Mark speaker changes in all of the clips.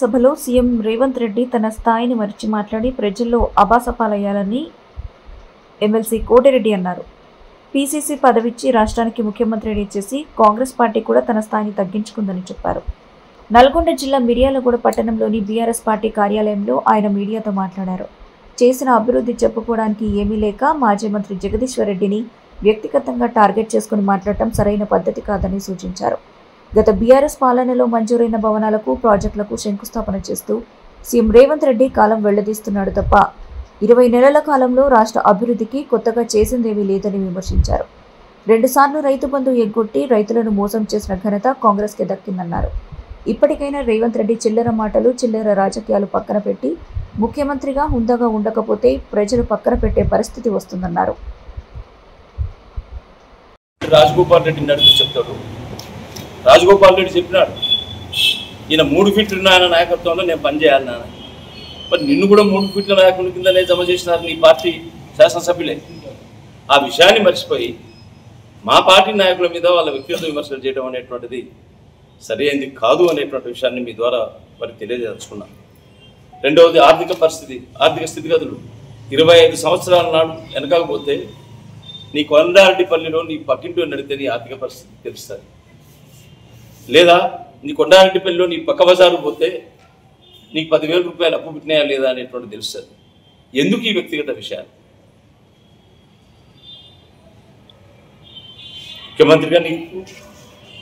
Speaker 1: సభలో సీఎం రేవంత్ రెడ్డి తన స్థాయిని మరిచి మాట్లాడి ప్రజల్లో అబాసపాలయ్యాలని ఎమ్మెల్సీ కోటిరెడ్డి అన్నారు. పీసీసీ పదవిచ్చి రాష్ట్రానికి ముఖ్యమంత్రిని చేసి కాంగ్రెస్ పార్టీ కూడా తన స్థాయిని తగ్గించుకుందని చెప్పారు. నల్గొండ జిల్లా మిర్యాలగూడ పట్టణంలోని బీఆర్ఎస్ పార్టీ కార్యాలయంలో ఆయన మీడియాతో మాట్లాడారు. చేసిన అభివృద్ధి చెప్పుకోవడానికి ఏమీ లేక మాజీ మంత్రి జగదీశ్వర్ రెడ్డిని వ్యక్తిగతంగా టార్గెట్ చేసుకుని మాట్లాడటం సరైన పద్ధతి కాదని సూచించారు. గత బీఆర్ఎస్ పాలనలో మంజూరైన భవనాలకు, ప్రాజెక్టులకు శంకుస్థాపన చేస్తూ సీఎం రేవంత్ రెడ్డి కాలం వెళ్లదీస్తున్నాడు తప్ప 20 నెలల కాలంలో రాష్ట్ర అభివృద్ధికి కొత్తగా చేసిందేమీ లేదని విమర్శించారు. 2 సార్లు రైతు బంధు ఎగ్గొట్టి రైతులను మోసం చేసిన ఘనత కాంగ్రెస్కే దక్కిందన్నారు. ఇప్పటికైనా రేవంత్ రెడ్డి చిల్లర మాటలు, చిల్లర రాజకీయాలు పక్కన పెట్టి ముఖ్యమంత్రిగా హుందాగా ఉండకపోతే ప్రజలు పక్కన పెట్టే పరిస్థితి వస్తుందన్నారు.
Speaker 2: రాజగోపాల్ రెడ్డి నడిచి చెప్తాడు. రాజగోపాల్ రెడ్డి చెప్పినాడు, ఈయన 3 ఫీట్ల నాయకత్వంలో నేను పనిచేయాలి నాన్న. మరి నిన్ను కూడా 3 ఫీట్ల నాయకుని కిందనే జమ చేసినారు నీ పార్టీ శాసనసభ్యులే. ఆ విషయాన్ని మర్చిపోయి మా పార్టీ నాయకుల మీద వాళ్ళ వ్యక్తిగత విమర్శలు చేయడం అనేటువంటిది సరైనది కాదు అనేటువంటి విషయాన్ని మీ ద్వారా మరి తెలియజేసుకున్నాను. రెండవది ఆర్థిక స్థితిగతులు 25 సంవత్సరాల నాడు వెనకాకపోతే నీ కొండారెడ్డిపల్లిలో నీ పక్కింటూ నడితే నీ ఆర్థిక పరిస్థితి తెలుస్తుంది. లేదా నీ కొండారెడ్డిపల్లిలో నీ పక్క బజారు పోతే నీకు 10,000 రూపాయలు అప్పు పెట్టినాయా లేదా అనేటువంటి తెలుస్తుంది. ఎందుకు ఈ వ్యక్తిగత విషయాలు? ముఖ్యమంత్రిగా నీకు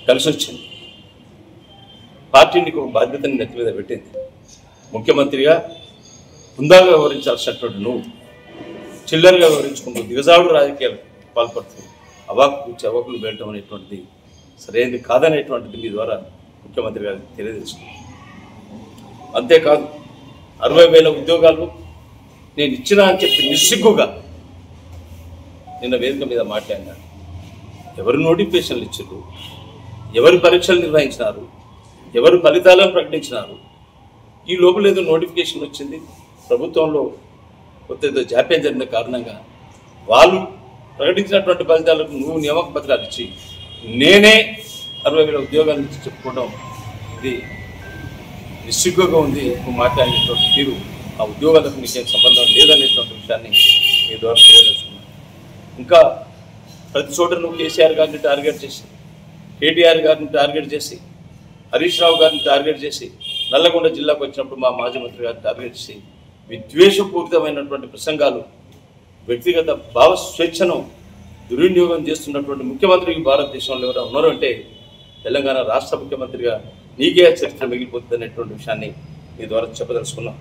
Speaker 2: కలిసి వచ్చింది, పార్టీ నీకు ఒక బాధ్యతని నెత్తి మీద పెట్టింది. ముఖ్యమంత్రిగా హుందాగా వ్యవహరించాల్సినటువంటి నువ్వు చిల్లరగా వ్యవహరించుకుంటూ దిగజాడు రాజకీయాలు పాల్పడుతూ అవాకులు వేయటం అనేటువంటిది సరైనది కాదనేటువంటిది మీ ద్వారా ముఖ్యమంత్రి గారికి తెలియజేసుకున్నాను. అంతేకాదు 60,000 ఉద్యోగాలు నేను ఇచ్చినా అని చెప్పి నిస్సిగ్గుగా నిన్న వేదిక మీద మాట్లాడినాను. ఎవరు నోటిఫికేషన్లు ఇచ్చారు, ఎవరు పరీక్షలు నిర్వహించినారు, ఎవరు ఫలితాలను ప్రకటించినారు? ఈ లోపల ఏదో నోటిఫికేషన్ వచ్చింది, ప్రభుత్వంలో కొత్త ఏదో జాప్యం జరిగిన కారణంగా వాళ్ళు ప్రకటించినటువంటి ఫలితాలకు నువ్వు నియామక పత్రాలు ఇచ్చి నేనే 60,000 ఉద్యోగాల నుంచి చెప్పుకోవడం ఇది నిస్సిగ్గుగా ఉంది. నువ్వు మాట్లాడేటువంటి తీరు ఆ ఉద్యోగాలకు నీకేం సంబంధం లేదనేటువంటి విషయాన్ని మీ ద్వారా తెలియజేస్తున్నాను. ఇంకా ప్రతి చోట నువ్వు కేసీఆర్ గారిని టార్గెట్ చేసి, కేటీఆర్ గారిని టార్గెట్ చేసి, హరీష్ రావు గారిని టార్గెట్ చేసి, నల్లగొండ జిల్లాకు వచ్చినప్పుడు మా మాజీ మంత్రి గారిని టార్గెట్ చేసి విద్వేషపూరితమైనటువంటి ప్రసంగాలు, వ్యక్తిగత భావ స్వేచ్ఛను దుర్వినియోగం చేస్తున్నటువంటి ముఖ్యమంత్రికి భారతదేశంలో ఎవరైనా ఉన్నారు అంటే తెలంగాణ రాష్ట్ర ముఖ్యమంత్రిగా నీకే చరిత్ర మిగిలిపోతుంది అనేటువంటి విషయాన్ని మీ ద్వారా చెప్పదలుచుకున్నాం.